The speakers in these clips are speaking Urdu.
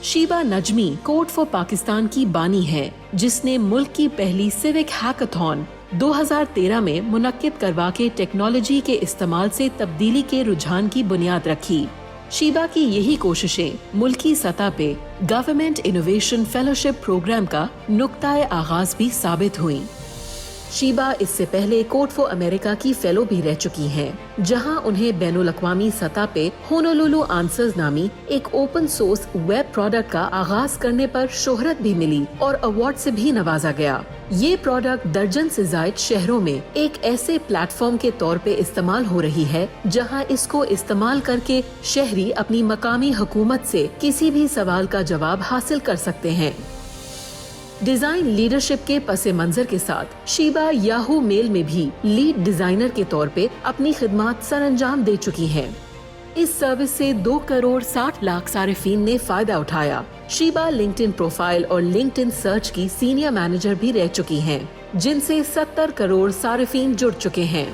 شیبا نجمی کوڈ فار پاکستان کی بانی ہے، جس نے ملک کی پہلی سیوک ہیکاتھون 2013 میں منعقد کروا کے ٹیکنالوجی کے استعمال سے تبدیلی کے رجحان کی بنیاد رکھی۔ شیبا کی یہی کوششیں ملکی سطح پہ گورنمنٹ انوویشن فیلوشپ پروگرام کا نقطۂ آغاز بھی ثابت ہوئیں۔ شیبا اس سے پہلے کوڈ فار امریکہ کی فیلو بھی رہ چکی ہیں، جہاں انہیں بین الاقوامی سطح پہ ہونولولو آنسرز نامی ایک اوپن سورس ویب پروڈکٹ کا آغاز کرنے پر شہرت بھی ملی اور ایوارڈ سے بھی نوازا گیا۔ یہ پروڈکٹ درجن سے زائد شہروں میں ایک ایسے پلیٹ فارم کے طور پہ استعمال ہو رہی ہے جہاں اس کو استعمال کر کے شہری اپنی مقامی حکومت سے کسی بھی سوال کا جواب حاصل کر سکتے ہیں۔ ڈیزائن لیڈرشپ کے پس منظر کے ساتھ شیبا یاہو میل میں بھی لیڈ ڈیزائنر کے طور پہ اپنی خدمات سر انجام دے چکی ہیں۔ اس سروس سے 2 کروڑ 60 لاکھ صارفین نے فائدہ اٹھایا۔ شیبا لنکڈ ان پروفائل اور لنکڈ ان سرچ کی سینئر مینیجر بھی رہ چکی ہیں، جن سے 70 کروڑ صارفین جڑ چکے ہیں۔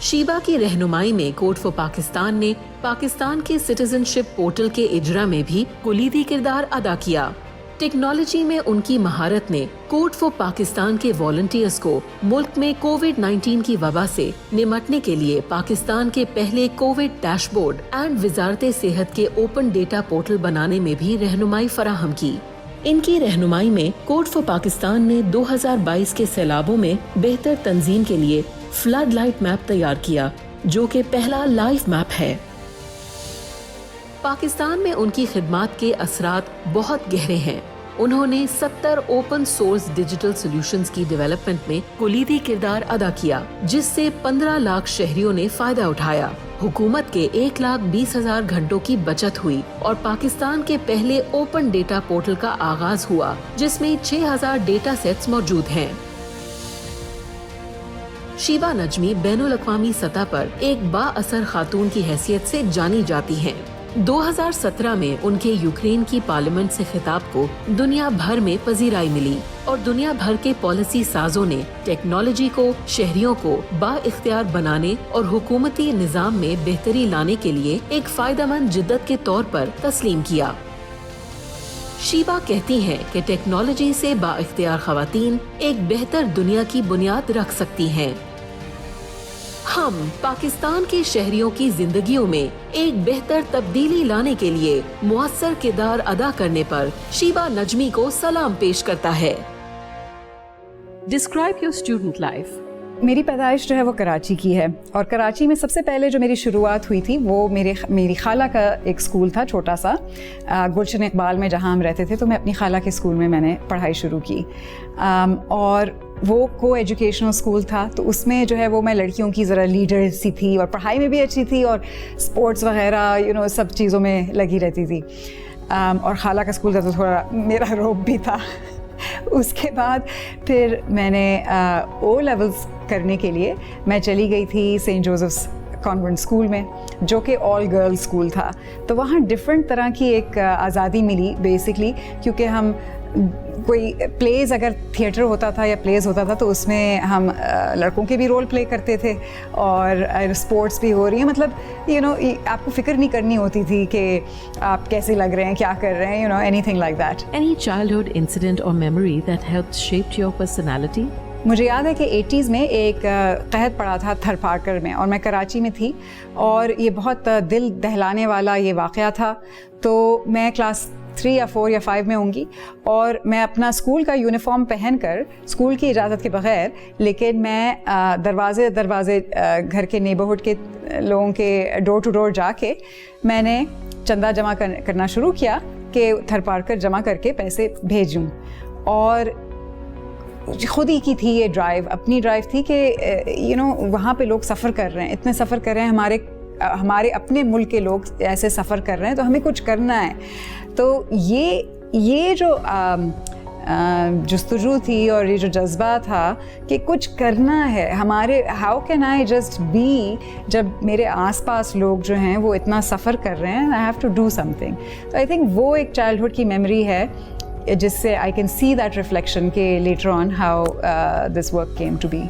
شیبا کی رہنمائی میں کوڈ فار پاکستان نے پاکستان کے سٹیزن شپ پورٹل کے اجرا میں بھی کلیدی کردار ادا کیا۔ ٹیکنالوجی میں ان کی مہارت نے کوڈ فار پاکستان کے والنٹیئرز کو ملک میں کووڈ-19 کی وبا سے نمٹنے کے لیے پاکستان کے پہلے کووڈ ڈیش بورڈ اینڈ وزارت صحت کے اوپن ڈیٹا پورٹل بنانے میں بھی رہنمائی فراہم کی۔ ان کی رہنمائی میں کوڈ فار پاکستان نے 2022 کے سیلابوں میں بہتر تنظیم کے لیے فلڈ لائٹ میپ تیار کیا، جو کہ پہلا لائیو میپ ہے۔ پاکستان میں ان کی خدمات کے اثرات بہت گہرے ہیں۔ انہوں نے 70 اوپن سورس ڈیجیٹل سولوشنز کی ڈیولپمنٹ میں کلیدی کردار ادا کیا، جس سے 15 لاکھ شہریوں نے فائدہ اٹھایا۔ حکومت کے 1,20,000 گھنٹوں کی بچت ہوئی اور پاکستان کے پہلے اوپن ڈیٹا پورٹل کا آغاز ہوا، جس میں 6,000 ڈیٹا سیٹس موجود ہیں۔ شیبا نجمی بین الاقوامی سطح پر ایک با اثر خاتون کی حیثیت سے جانی جاتی ہیں۔ 2017 میں ان کے یوکرین کی پارلیمنٹ سے خطاب کو دنیا بھر میں پذیرائی ملی اور دنیا بھر کے پالیسی سازوں نے ٹیکنالوجی کو شہریوں کو با اختیار بنانے اور حکومتی نظام میں بہتری لانے کے لیے ایک فائدہ مند جدت کے طور پر تسلیم کیا۔ شیبا کہتی ہیں کہ ٹیکنالوجی سے با اختیار خواتین ایک بہتر دنیا کی بنیاد رکھ سکتی ہیں۔ ہم پاکستان کے شہریوں کی زندگیوں میں ایک بہتر تبدیلی لانے کے لیے مؤثر کردار ادا کرنے پر شیبا نجمی کو سلام پیش کرتا ہے۔ Describe your student life. میری پیدائش جو ہے وہ کراچی کی ہے، اور کراچی میں سب سے پہلے جو میری شروعات ہوئی تھی وہ میری خالہ کا ایک اسکول تھا چھوٹا سا، گلشن اقبال میں جہاں ہم رہتے تھے، تو میں اپنی خالہ کے اسکول میں نے پڑھائی شروع کی، اور وہ کو ایجوکیشنل اسکول تھا، تو اس میں جو ہے وہ میں لڑکیوں کی ذرا لیڈر سی تھی اور پڑھائی میں بھی اچھی تھی اور اسپورٹس وغیرہ سب چیزوں میں لگی رہتی تھی، اور خالہ کا اسکول تھا تو تھوڑا میرا روب بھی تھا۔ اس کے بعد پھر میں نے او لیولز کرنے کے لیے میں چلی گئی تھی سینٹ جوزفس کانوینٹ اسکول میں، جو کہ آل گرلز اسکول تھا، تو وہاں ڈفرینٹ طرح کی ایک آزادی ملی بیسکلی، کیونکہ ہم کوئی پلیز اگر تھیٹر ہوتا تھا یا پلیز ہوتا تھا تو اس میں ہم لڑکوں کے بھی رول پلے کرتے تھے، اور اسپورٹس بھی ہو رہی ہیں، مطلب آپ کو فکر نہیں کرنی ہوتی تھی کہ آپ کیسے لگ رہے ہیں، کیا کر رہے ہیں، any thing like that. Any childhood incident or memory that helped shape your personality? مجھے یاد ہے کہ 80s میں ایک قحط پڑا تھا تھر پارکر میں، اور میں کراچی میں تھی، اور یہ بہت دل دہلانے والا یہ واقعہ تھا۔ تو میں کلاس 3 یا 4 یا 5 میں ہوں گی، اور میں اپنا اسکول کا یونیفارم پہن کر اسکول کی اجازت کے بغیر، لیکن میں دروازے گھر کے نیبرہڈ کے لوگوں کے ڈور ٹو ڈور جا کے میں نے چندہ جمع کرنا شروع کیا کہ تھر پارکر جمع کر کے پیسے بھیجوں، اور خود ہی کی تھی یہ ڈرائیو، اپنی ڈرائیو تھی کہ وہاں پہ لوگ سفر کر رہے ہیں، اتنے سفر کر رہے ہیں، ہمارے اپنے ملک کے لوگ ایسے سفر کر رہے ہیں، تو ہمیں کچھ کرنا ہے۔ تو یہ جو جستجو تھی اور یہ جو جذبہ تھا کہ کچھ کرنا ہے ہمارے، how can I just be, جب میرے آس پاس لوگ جو ہیں وہ اتنا سفر کر رہے ہیں، I have to do something. تو آئی تھنک وہ ایک چائلڈہڈ کی میموری ہے جس سے I can see that reflection کہ later on how this work came to be.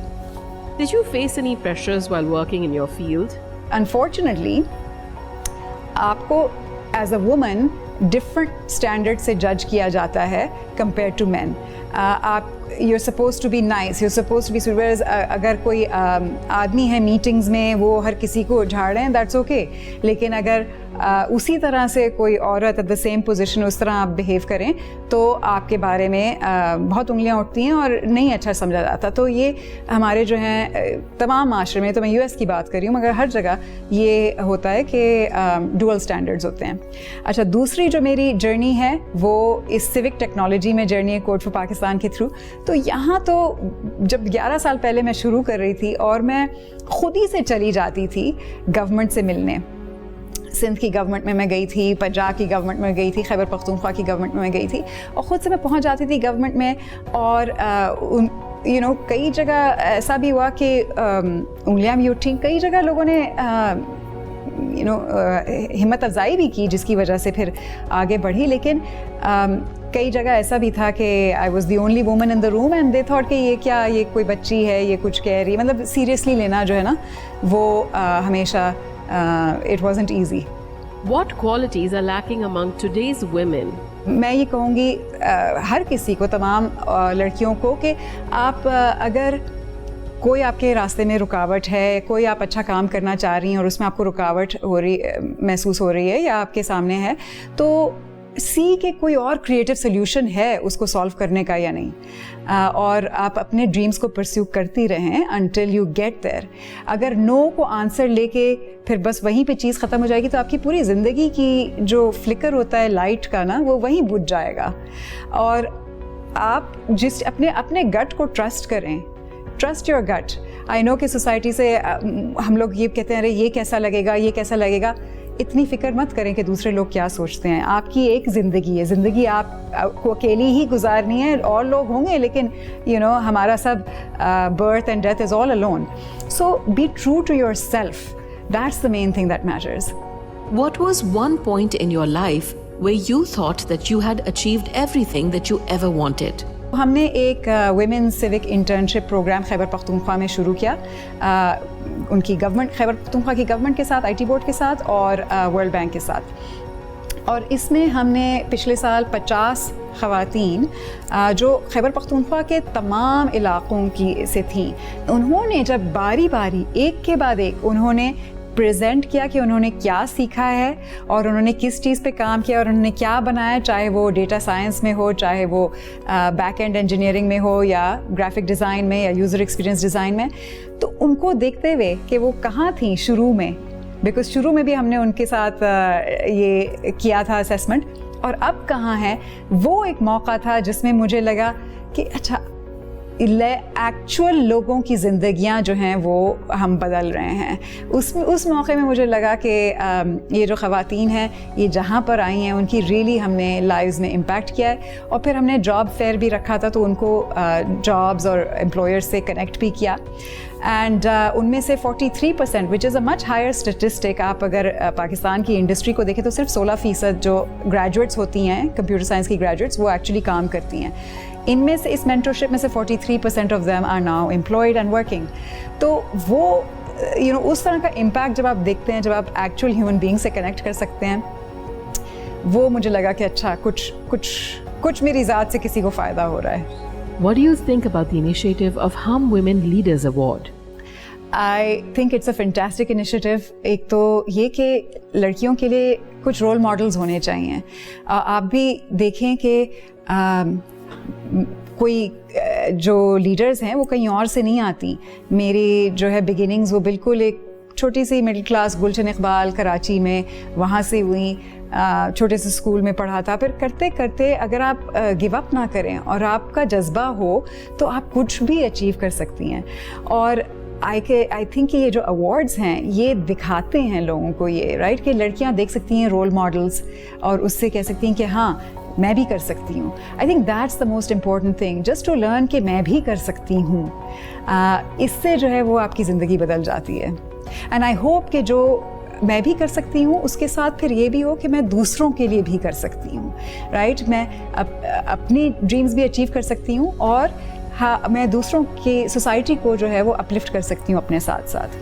Did you face any pressures while working in your field? Unfortunately آپ کو as a woman different standard سے جج کیا جاتا ہے کمپیئر ٹو مین. آپ you are supposed to be nice, you are supposed to be swears. اگر کوئی آدمی ہے میٹنگز میں وہ ہر کسی کو جھاڑ رہے ہیں, دیٹس اوکے, لیکن اگر اسی طرح سے کوئی عورت ایٹ دا سیم پوزیشن اس طرح آپ بہیو کریں تو آپ کے بارے میں بہت انگلیاں اٹھتی ہیں اور نہیں اچھا سمجھا جاتا. تو یہ ہمارے جو ہیں تمام معاشرے میں, تو میں US کی بات کر رہی ہوں, مگر ہر جگہ یہ ہوتا ہے کہ ڈوئل اسٹینڈرڈز ہوتے ہیں. اچھا, دوسری جو میری جرنی ہے وہ اس سوک ٹیکنالوجی میں جرنی ہے کوڈ فار پاکستان کے تھرو. تو یہاں تو جب 11 سال پہلے میں شروع کر رہی تھی اور میں خود ہی سے چلی جاتی تھی گورنمنٹ سے ملنے. سندھ کی گورنمنٹ میں گئی تھی, پنجاب کی گورنمنٹ میں گئی تھی, خیبر پختونخوا کی گورنمنٹ میں گئی تھی, اور خود سے میں پہنچ جاتی تھی گورنمنٹ میں. اور کئی جگہ ایسا بھی ہوا کہ انگلیاں بھی اٹھیں, کئی جگہ لوگوں نے ہمت افزائی بھی کی جس کی وجہ سے پھر آگے بڑھی. لیکن کئی جگہ ایسا بھی تھا کہ I was the only woman in the room and they thought کہ یہ کیا, یہ کوئی بچی ہے, یہ کچھ کہہ رہی, مطلب سیریسلی لینا جو ہے نا وہ ہمیشہ it wasn't easy. What qualities are lacking among today's women? میں یہ کہوں گی ہر کسی کو, تمام لڑکیوں کو, کہ آپ اگر کوئی آپ کے راستے میں رکاوٹ ہے, کوئی آپ اچھا کام کرنا چاہ رہی ہیں اور اس میں آپ کو رکاوٹ محسوس ہو رہی ہے یا آپ کے سامنے ہے, تو سی کہ کوئی اور کریٹو سلیوشن ہے اس کو سالو کرنے کا یا نہیں, اور آپ اپنے ڈریمز کو پرسیو کرتی رہیں انٹل یو گیٹ دیر. اگر نو کو آنسر لے کے پھر بس وہیں پہ چیز ختم ہو جائے گی تو آپ کی پوری زندگی کی جو فلکر ہوتا ہے لائٹ کا نا, وہ وہیں بجھ جائے گا. اور آپ جس اپنے گٹ کو ٹرسٹ کریں, ٹرسٹ یور گٹ. آئی نو کہ سوسائٹی سے ہم لوگ یہ کہتے ہیں ارے یہ کیسا لگے گا, یہ کیسا لگے گا. اتنی فکر مت کریں کہ دوسرے لوگ کیا سوچتے ہیں. آپ کی ایک زندگی ہے, زندگی آپ کو اکیلی ہی گزارنی ہے. اور لوگ ہوں گے لیکن ہمارا سب birth and death is all alone. So be true to yourself, that's the main thing that matters. What was one point in your life where you thought that you had achieved everything that you ever wanted? ہم نے ایک women civic internship programme Khyber Pakhtunkhwa میں شروع کیا, ان کی گورنمنٹ, خیبر پختونخوا کی گورنمنٹ کے ساتھ, IT بورڈ کے ساتھ اور ورلڈ بینک کے ساتھ. اور اس میں ہم نے پچھلے سال 50 خواتین جو خیبر پختونخوا کے تمام علاقوں کی سے تھیں, انہوں نے جب باری باری ایک کے بعد ایک انہوں نے پریزنٹ کیا کہ انہوں نے کیا سیکھا ہے اور انہوں نے کس چیز پہ کام کیا اور انہوں نے کیا بنایا, چاہے وہ ڈیٹا سائنس میں ہو, چاہے وہ بیک اینڈ انجینئرنگ میں ہو, یا گرافک ڈیزائن میں, یا یوزر ایکسپیرینس ڈیزائن میں. تو ان کو دیکھتے ہوئے کہ وہ کہاں تھیں شروع میں, بیکاز شروع میں بھی ہم نے ان کے ساتھ یہ کیا تھا اسیسمنٹ, اور اب کہاں ہیں, وہ ایک موقع تھا جس میں مجھے لگا کہ اچھا ایکچوئل لوگوں کی زندگیاں جو ہیں وہ ہم بدل رہے ہیں. اس موقع میں مجھے لگا کہ یہ جو خواتین ہیں یہ جہاں پر آئی ہیں ان کی ریئلی ہم نے لائفز میں امپیکٹ کیا ہے. اور پھر ہم نے جاب فیئر بھی رکھا تھا تو ان کو جابز اور امپلائرز سے کنیکٹ بھی کیا. اینڈ ان میں سے 43% وچ از اے مچ ہائر اسٹیٹسٹک. آپ اگر پاکستان کی انڈسٹری کو دیکھیں تو صرف 16% جو گریجویٹس ہوتی ہیں کمپیوٹر سائنس کی گریجویٹس وہ ایکچولی کام کرتی ہیں. ان میں سے اس مینٹرشپ میں سے 43% of them are now employed and working. تو وہ اس طرح کا امپیکٹ جب آپ دیکھتے ہیں, جب آپ ایکچوئل ہیومن بینگ سے کنیکٹ کر سکتے ہیں, وہ مجھے لگا کہ اچھا کچھ میری ذات سے کسی کو فائدہ ہو رہا ہے. What do you think about the initiative of Hum Women Leaders Award? I think it's a fantastic initiative. ایک تو یہ کہ لڑکیوں کے لیے کچھ رول ماڈلز ہونے چاہیے. آپ بھی دیکھیں کہ کوئی جو لیڈرز ہیں وہ کہیں اور سے نہیں آتی. میری جو ہے بگننگز وہ بالکل ایک چھوٹی سی مڈل کلاس گلشن اقبال کراچی میں وہاں سے ہوئی, چھوٹے سے اسکول میں پڑھا تھا. پھر کرتے کرتے اگر آپ گیو اپ نہ کریں اور آپ کا جذبہ ہو تو آپ کچھ بھی اچیو کر سکتی ہیں. اور آئی تھنک کہ یہ جو ایوارڈز ہیں یہ دکھاتے ہیں لوگوں کو یہ رائٹ کہ لڑکیاں دیکھ سکتی ہیں رول ماڈلس اور اس سے کہہ سکتی ہیں کہ ہاں میں بھی کر سکتی ہوں. I think that's the most important thing, just to learn کہ میں بھی کر سکتی ہوں. اس سے جو ہے وہ آپ کی زندگی بدل جاتی ہے. اینڈ آئی ہوپ کہ جو میں بھی کر سکتی ہوں اس کے ساتھ پھر یہ بھی ہو کہ میں دوسروں کے لیے بھی کر سکتی ہوں رائٹ. میں اپنی ڈریمز بھی اچیو کر سکتی ہوں اور ہاں میں دوسروں کی سوسائٹی کو جو ہے وہ اپلفٹ کر سکتی ہوں اپنے ساتھ ساتھ.